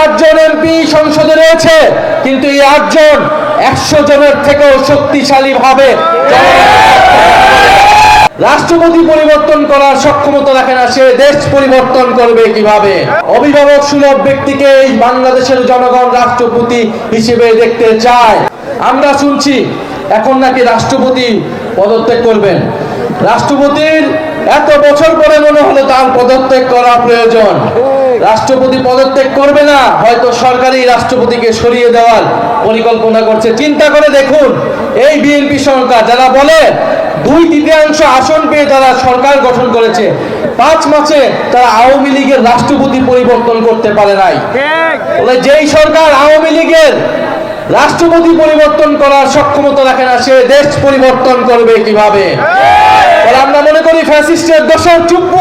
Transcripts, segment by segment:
8 জন MP সংসদে রয়েছে, কিন্তু এই 8 জন 100 জনের থেকেও শক্তিশালী ভাবে রাষ্ট্রপতি পরিবর্তন করার সক্ষমতা রাখে না। সে দেশ পরিবর্তন করবে কিভাবে? অভিভাবক সুলভ ব্যক্তিকে এই বাংলাদেশের জনগণ রাষ্ট্রপতি হিসেবে দেখতে চায়। আমরা শুনছি এখন নাকি রাষ্ট্রপতি পদত্যাগ করবেন। রাষ্ট্রপতির এত বছর পরে মনে হলো তার পদত্যাগ করা প্রয়োজন। রাষ্ট্রপতি পদত্যাগ করবে না, হয়তো সরকারি রাষ্ট্রপতিকে সরিয়ে দেওয়ার পরিকল্পনা করছে। চিন্তা করে দেখুন, এই বিএনপি সরকার যারা বলে 2/3 আসন পেয়ে তারা সরকার গঠন করেছে, 5 মাসে তারা আওয়ামী লীগের রাষ্ট্রপতি পরিবর্তন করতে পারে নাই। যেই সরকার আওয়ামী লীগের রাষ্ট্রপতি পরিবর্তন করার সক্ষমতা রাখে না, সে দেশ পরিবর্তন করবে কিভাবে? আমরা মনে করি ফ্যাসিস্টের দোষর চুপ,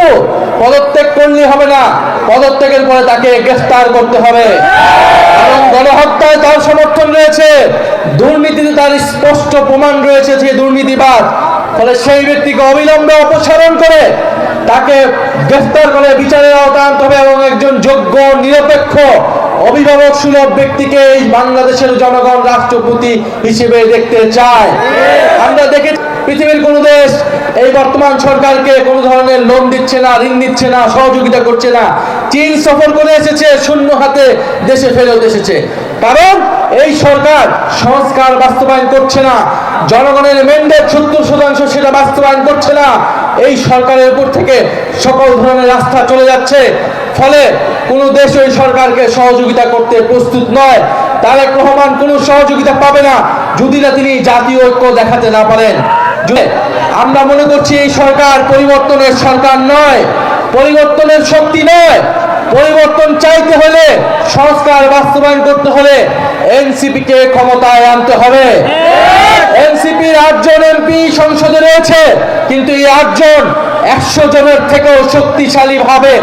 পদত্যাগ করলে হবে না, পদত্যাগের পরে তাকে গ্রেফতার করতে হবে। এবং গণহত্যায় তার সমর্থন রয়েছে, দুর্নীতিতে তার স্পষ্ট প্রমাণ রয়েছে যে দুর্নীতিবাদ। ফলে সেই ব্যক্তিকে অবিলম্বে অপসারণ করে তাকে গ্রেফতার করে বিচারের আওতায় আনতে হবে এবং একজন যোগ্য নিরপেক্ষ অভিভাবক সুলভ ব্যক্তিকে এই বাংলাদেশের জনগণ রাষ্ট্রপতি হিসেবে দেখতে চায়। আমরা দেখে পৃথিবীর কোন দেশ এই বর্তমান সরকারকে কোন ধরনের লোন দিচ্ছে না, ঋণ দিচ্ছে না, সহযোগিতা করছে না। চীন সফর করে এসেছে, শূন্য হাতে দেশে ফেরত এসেছে। কারণ এই সরকার সংস্কার বাস্তবায়ন করছে না, জনগণের ম্যান্ডেট 70% সেটা বাস্তবায়ন করছে না। এই সরকারের উপর থেকে সকল ধরনের আস্থা চলে যাচ্ছে। ফলে কোন দেশ ওই সরকারকে সহযোগিতা করতে প্রস্তুত নয়। তারেক রহমান কোনো সহযোগিতা পাবে না যদি না তিনি জাতীয় ঐক্য দেখাতে না পারেন। আমরা মনে করছি এই সরকার পরিবর্তনের সরকার নয়, পরিবর্তনের শক্তি নয়। পরিবর্তন চাইতে হলে, সংস্কার বাস্তবায়ন করতে হলে এনসিপি কে ক্ষমতায় আনতে হবে। এনসিপির 8 জন এমপি সংসদে রয়েছে, কিন্তু এই 8 জন 100 জনের থেকেও শক্তিশালী ভাবে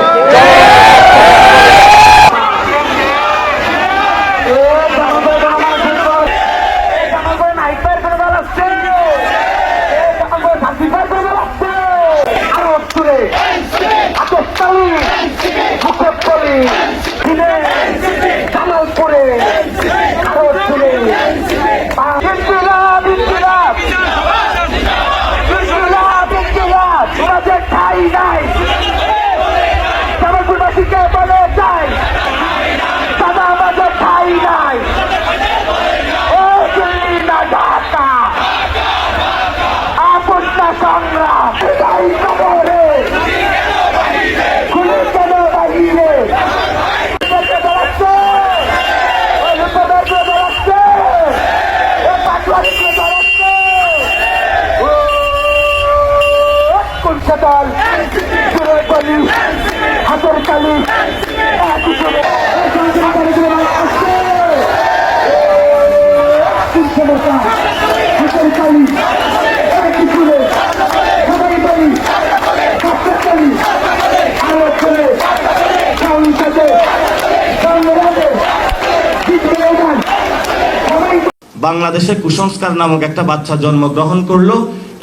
বাংলাদেশে কুসংস্কার নামক একটা বাচ্চা জন্মগ্রহণ করলো।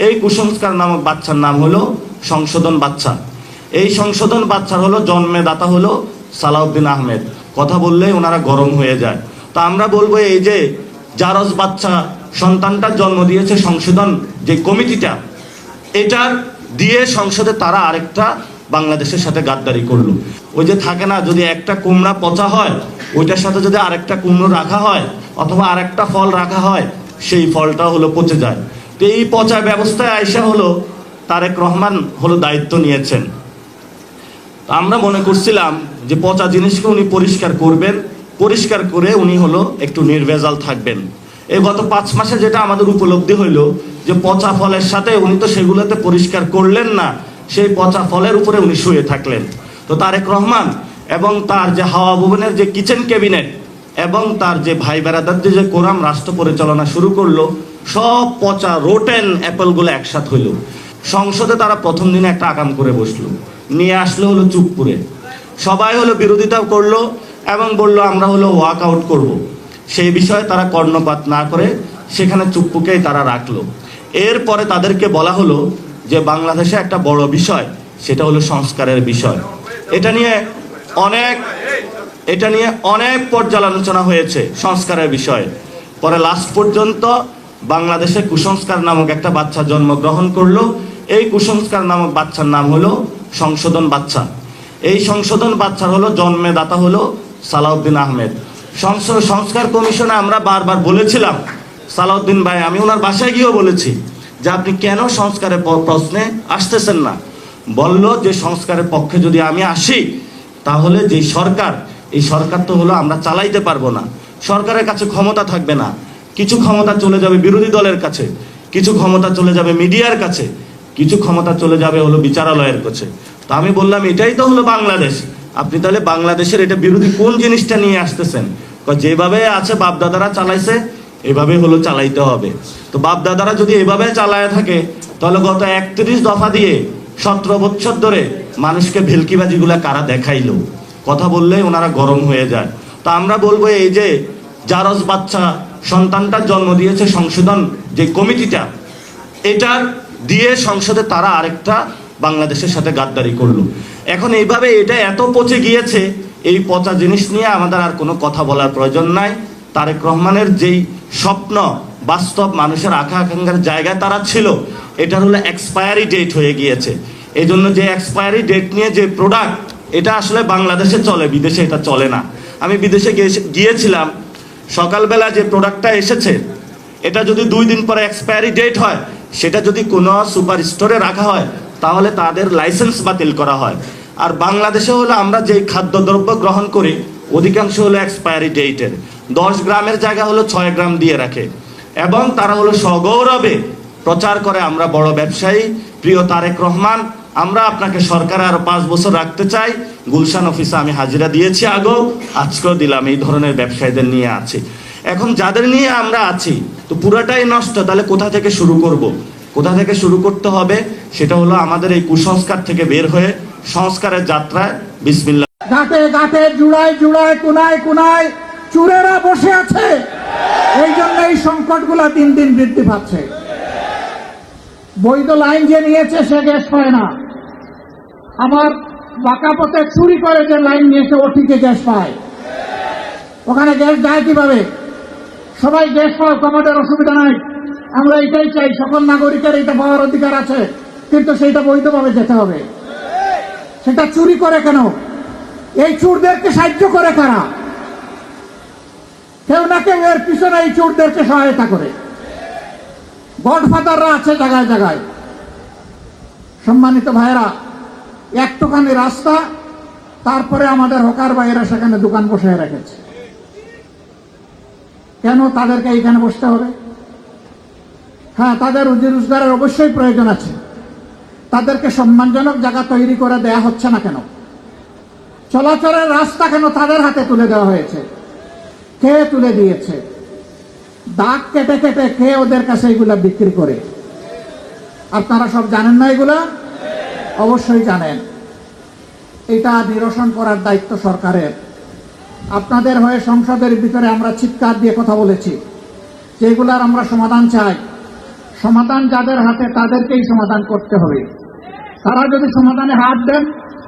এই কুসংস্কার নামক বাচ্চার নাম হলো সংশোধন বাচ্চা। এই সংশোধন বাচ্চার হলো জন্মদাতা হলো সালাউদ্দিন আহমেদ। কথা বললে ওনারা গরম হয়ে যায়। তো আমরা বলবো এই যে জারজ বাচ্চা সন্তানটার জন্ম দিয়েছে সংশোধন যে কমিটিটা, এটার দিয়ে সংসদে তারা আরেকটা বাংলাদেশের সাথে গাদ্দারি করলো। ওই যে থাকে না, যদি একটা কুমড়া পচা হয় ওইটার সাথে যদি আরেকটা কুমড়ো রাখা হয় অথবা আরেকটা ফল রাখা হয়, সেই ফলটা হলো পচে যায়। তো এই পচা ব্যবস্থায় আইসা হলো তারেক রহমান হলো দায়িত্ব নিয়েছেন। আমরা মনে করছিলাম যে পচা জিনিসকে উনি পরিষ্কার করবেন, পরিষ্কার করে উনি হলো একটু নির্ভেজাল থাকবেন। এই গত 5 মাসে যেটা আমাদের উপলব্ধি হইল যে পচা ফলের সাথে উনি তো সেগুলোতে পরিষ্কার করলেন না, সেই পচা ফলের উপরে উনি শুয়ে থাকলেন। তো তারেক রহমান এবং তার যে হাওয়া ভবনের যে কিচেন ক্যাবিনেট এবং তার যে ভাই বেরাদার যে কোরাম রাষ্ট্র পরিচালনা শুরু করলো, সব পচা রোটেন অ্যাপেলগুলো একসাথ হইল। সংসদে তারা প্রথম দিনে একটা আকাম করে বসলো, নিয়ে আসলো হলো চুপপুরে। সবাই হলো বিরোধিতা করলো এবং বলল আমরা হলো ওয়াক আউট করব। সেই বিষয়ে তারা কর্ণপাত না করে সেখানে চুপ্পুকেই তারা রাখলো। এরপরে তাদেরকে বলা হলো যে বাংলাদেশে একটা বড় বিষয়, সেটা হলো সংস্কারের বিষয়। এটা নিয়ে অনেক এটা নিয়ে অনেক পর্যালোচনা হয়েছে সংস্কারের বিষয়ে। পরে লাস্ট পর্যন্ত বাংলাদেশে কুসংস্কার নামক একটা বাচ্চা জন্মগ্রহণ করলো। এই কুসংস্কার নামক বাচ্চার নাম হলো সংশোধন বাচ্চা। এই সংশোধন বাচ্চার হলো জন্মদাতা হলো সালাউদ্দিন আহমেদ। সংস্কার কমিশনে আমরা বারবার বলেছিলাম, সালাউদ্দিন ভাই, আমি ওনার বাসায় গিয়েও বলেছি যে আপনি কেন সংস্কারের প্রশ্নে আসতেছেন না। বলল যে সংস্কারের পক্ষে যদি আমি আসি তাহলে যে সরকার, এই সরকার তো হলো আমরা চালাইতে পারবো না, সরকারের কাছে ক্ষমতা থাকবে না, কিছু ক্ষমতা চলে যাবে বিরোধী দলের কাছে, কিছু ক্ষমতা চলে যাবে মিডিয়ার কাছে, কিছু ক্ষমতা চলে যাবে হলো বিচারালয়ের কাছে। তো আমি বললাম এটাই তো হলো বাংলাদেশ, আপনি তাহলে বাংলাদেশের এটা বিরোধী কোন জিনিসটা নিয়ে আসতেছেন? যেভাবে আছে বাপদাদারা চালাইছে এভাবে হলো চালাইতে হবে। তো বাপদাদারা যদি এভাবে চালায় থাকে তাহলে গত 31 দফা দিয়ে 17 বছর ধরে মানুষকে ভেলকিবাজিগুলা কারা দেখাইলো? কথা বললে ওনারা গরম হয়ে যায়। তো আমরা বলবো এই যে জারজ বাচ্চা সন্তানটার জন্ম দিয়েছে সংশোধন যে কমিটিটা, এটার দিয়ে সংসদে তারা আরেকটা বাংলাদেশের সাথে গাদ্দারি করলো। এখন এইভাবে এটা এত পচে গিয়েছে, এই পচা জিনিস নিয়ে আমাদের আর কোনো কথা বলার প্রয়োজন নাই। তারেক রহমানের যেই স্বপ্ন বাস্তব মানুষের আকাঙ্ক্ষার জায়গায় তারা ছিল, এটার হলো এক্সপায়ারি ডেট হয়ে গিয়েছে। এই জন্য যে এক্সপায়ারি ডেট নিয়ে যে প্রোডাক্ট, এটা আসলে বাংলাদেশে চলে, বিদেশে এটা চলে না। আমি বিদেশে গিয়েছিলাম, সকালবেলা যে প্রোডাক্টটা এসেছে এটা যদি 2 দিন পরে এক্সপায়ারি ডেট হয়, সেটা যদি কোনো সুপার স্টোরে রাখা হয় তাহলে তাদের লাইসেন্স বাতিল করা হয়। আর বাংলাদেশে হলো আমরা যেই খাদ্যদ্রব্য গ্রহণ করি অধিকাংশ হলো এক্সপায়ারি ডেটের, 10 গ্রামের জায়গা হলো 6 গ্রাম দিয়ে রাখে এবং তারা হলো সগৌরবে প্রচার করে আমরা বড় ব্যবসায়ী। প্রিয় তারেক রহমান, আমরা আপনাকে সরকারে আরো 5 বছর রাখতে চাই। গুলশান অফিসে আমি হাজিরা দিয়েছি, আগেও আজকেও দিলাম, এই ধরনের ব্যবসায়ীদের নিয়ে আছি। এখন যাদের নিয়ে আমরা আছি তো পুরাটাই নষ্ট, তাহলে কোথা থেকে শুরু করব? কোথা থেকে শুরু করতে হবে? সেটা হলো আমাদের এই কুসংস্কার থেকে বের হয়ে সংস্কারের যাত্রায় বিসমিল্লাহ। ঘাটে ঘাটে জুড়ায় জুড়ায় কোনায় কোনায় চুরেরা বসে আছে, এই জন্য এই সংকটগুলো দিন দিন বৃদ্ধি পাচ্ছে। বৈধ লাইন যে নিয়েছে সে গ্যাস পায় না, আমার বাঁকা পথে চুরি করে যে লাইন নিয়েছে ও ঠিকই গ্যাস পায়। ওখানে গ্যাস যায় কিভাবে? সবাই গ্যাস পায়, আমাদের অসুবিধা নাই। আমরা এটাই চাই, সকল নাগরিকের এটা পাওয়ার অধিকার আছে, কিন্তু সেইটা বৈধভাবে যেতে হবে। সেটা চুরি করে কেন? এই চোরদেরকে সাহায্য করে কারা? কেউ না কেউ এর পিছনে এই চোরদেরকে সহায়তা করে, গডফাদাররা আছে জায়গায় জায়গায়। সম্মানিত ভাইয়েরা, একটুখানি রাস্তা, তারপরে আমাদের হকার ভাইয়েরা সেখানে দোকান বসে রেখেছে। কেন তাদেরকে এইখানে বসতে হবে? হ্যাঁ, তাদের রুজি রোজগারের অবশ্যই প্রয়োজন আছে, তাদেরকে সম্মানজনক জায়গা তৈরি করে দেয়া হচ্ছে না কেন? চলাচলের রাস্তা কেন তাদের হাতে তুলে দেওয়া হয়েছে? কে তুলে দিয়েছে? দাগ কেটে কেটে কে ওদের কাছে এগুলা বিক্রি করে? আপনারা সব জানেন না এগুলা? অবশ্যই জানেন। এটা নিরসন করার দায়িত্ব সরকারের। আপনাদের হয়ে সংসদের ভিতরে আমরা চিৎকার দিয়ে কথা বলেছি যেগুলার আমরা সমাধান চাই। সমাধান যাদের হাতে তাদেরকেই সমাধান করতে হবে। তারা যদি সমাধানে হাত দেন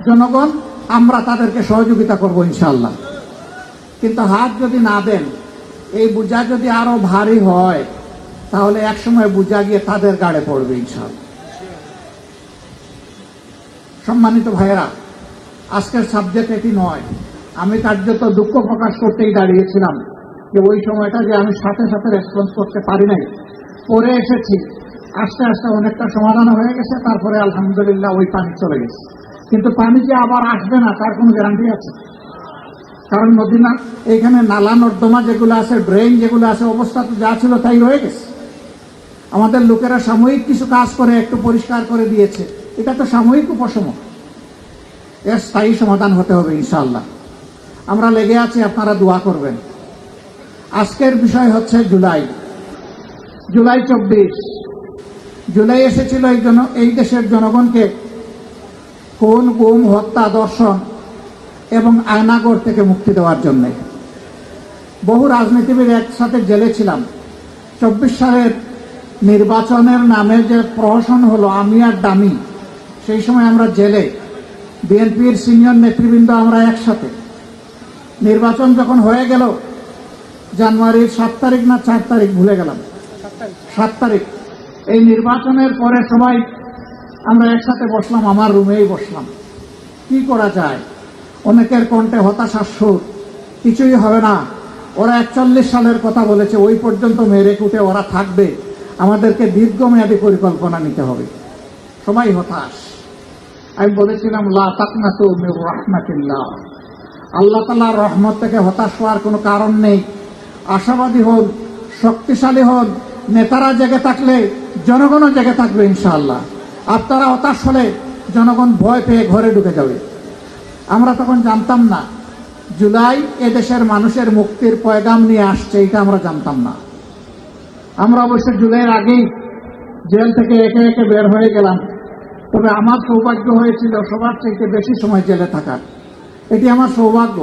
জনগণ, আমরা তাদেরকে সহযোগিতা করব ইনশাআল্লাহ। কিন্তু হাত যদি না দেন, এই বোঝা যদি আরো ভারী হয় তাহলে একসময় বোঝা গিয়ে তাদের গাড়ে পড়বে ইনশাআল্লাহ। সম্মানিত ভাইয়েরা, আজকের সাবজেক্ট এটি নয়। আমি কার্যত দুঃখ প্রকাশ করতেই দাঁড়িয়েছিলাম যে ওই সময়টা যে আমি সাথে সাথে রেসপন্স করতে পারি নাই, পরে এসেছি, আস্তে আস্তে অনেকটা সমাধান হয়ে গেছে। তারপরে আলহামদুলিল্লাহ ওই পানি চলে গেছে। কিন্তু পানি যে আবার আসবে না তার কোনো গ্যারান্টি আছে? কারণ নদী না, এইখানে নালা নর্দমা যেগুলো আছে, ড্রেন যেগুলো আছে, অবস্থা তো যা ছিল তাই রয়ে গেছে। আমাদের লোকেরা সাময়িক কিছু কাজ করে একটু পরিষ্কার করে দিয়েছে, এটা তো সাময়িক উপশম, এর স্থায়ী সমাধান হতে হবে ইনশাআল্লাহ। আমরা লেগে আছি, আপনারা দোয়া করবেন। আজকের বিষয় হচ্ছে জুলাই 24। জুলাই এসেছিল এই দেশের জনগণকে খুন, গুম, হত্যা, দর্শন এবং আয়নাগর থেকে মুক্তি দেওয়ার জন্য। বহু রাজনীতিবিদ একসাথে জেলে ছিলাম। 24 সালের নির্বাচনের নামে যে প্রহসন হলো আমি আর দামি, সেই সময় আমরা জেলে, বিএনপির সিনিয়র নেতৃবৃন্দ আমরা একসাথে। নির্বাচন যখন হয়ে গেল, জানুয়ারির 7 তারিখ না 4 তারিখ ভুলে গেলাম, 7 তারিখ, এই নির্বাচনের পরে সবাই আমরা একসাথে বসলাম, আমার রুমেই বসলাম। কি করা যায়? অনেকের কণ্ঠে হতাশার সুর, কিছুই হবে না, ওরা 41 সালের কথা বলেছে, ওই পর্যন্ত মেরে কুটে ওরা থাকবে, আমাদেরকে দীর্ঘমেয়াদী পরিকল্পনা নিতে হবে। সবাই হতাশ। আমি বলেছিলাম লা তাকনাতু মির রাহমাতিল্লাহ, আল্লাহ তাআলার রহমত থেকে হতাশ হওয়ার কোনো কারণ নেই। আশাবাদী হন, শক্তিশালী হন। নেতারা জেগে থাকলে জনগণও জেগে থাকবে ইনশাআল্লাহ। আপনারা হতাশ হলে জনগণ ভয় পেয়ে ঘরে ঢুকে যাবে। আমরা তখন জানতাম না জুলাই এদেশের মানুষের মুক্তির পয়গাম নিয়ে আসছে, এটা আমরা জানতাম না। আমরা অবশ্য জুলাইয়ের আগেই জেল থেকে একে একে বের হয়ে গেলাম। তবে আমার সৌভাগ্য হয়েছিল সবার চাইতে বেশি সময় জেলে থাকার। এটি আমার সৌভাগ্য।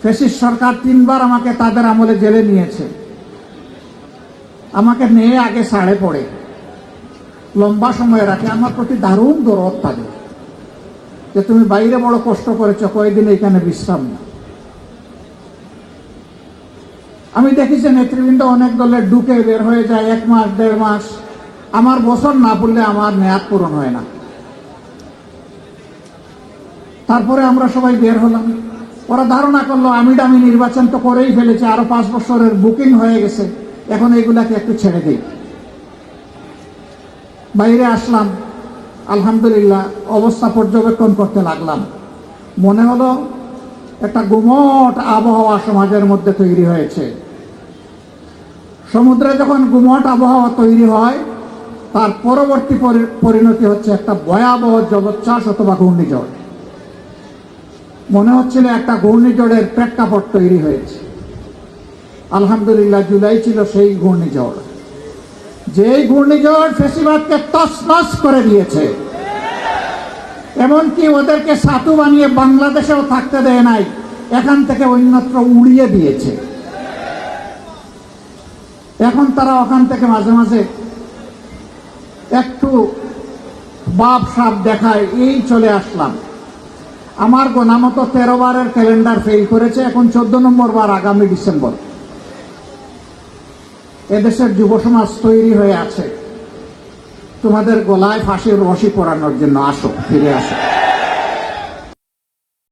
ফ্যাসিস্ট সরকার 3 বার আমাকে তাদের আমলে জেলে নিয়েছে। আমাকে নিয়ে আগে ছাড়ে পড়ে, লম্বা সময় রাখে, আমার প্রতি দারুণ দরদ থাকে যে তুমি বাইরে বড় কষ্ট করেছো, কয়েকদিন এখানে বিশ্রাম না। আমি দেখি যে নেতৃবৃন্দ অনেক দলের ঢুকে বের হয়ে যায় 1 মাস 1.5 মাস। আমার বছর না পড়লে আমার মেয়াদ পূরণ হয় না। তারপরে আমরা সবাই বের হলাম। ওরা ধারণা করলো আমি নির্বাচন তো করেই ফেলেছি, আরো 5 বছরের বুকিং হয়ে গেছে, এখন এগুলাকে একটু ছেড়ে দিই। বাইরে আসলাম, আলহামদুলিল্লাহ অবস্থা পর্যবেক্ষণ করতে লাগলাম। মনে হলো একটা গুমট আবহাওয়া সমাজের মধ্যে তৈরি হয়েছে। সমুদ্রে যখন গুমট আবহাওয়া তৈরি হয়, তার পরবর্তী পরিণতি হচ্ছে একটা ভয়াবহ জলোচ্ছ্বাস অথবা ঘূর্ণিঝড়। মনে হচ্ছিল একটা ঘূর্ণিঝড়ের প্রেক্ষাপট তৈরি হয়েছে। আলহামদুলিল্লাহ জুলাই ছিল সেই ঘূর্ণিঝড়, যেই ঘূর্ণিঝড় ফ্যাসিবাদকে তছনছ করে দিয়েছে। এমনকি ওদেরকে সাতু বানিয়ে বাংলাদেশেও থাকতে দেয় নাই, এখান থেকে অন্যত্র উড়িয়ে দিয়েছে। এখন তারা ওখান থেকে মাঝে মাঝে একটু বাপ সাপ দেখায়, এই চলে আসলাম। আমার গোনামতো 13 বারের ক্যালেন্ডার ফেল করেছে, এখন 14 নম্বর বার আগামী ডিসেম্বর। এদেশের যুব সমাজ তৈরি হয়ে আছে তোমাদের গলায় ফাঁসির রশি পরানোর জন্য। আসো, ফিরে আসো।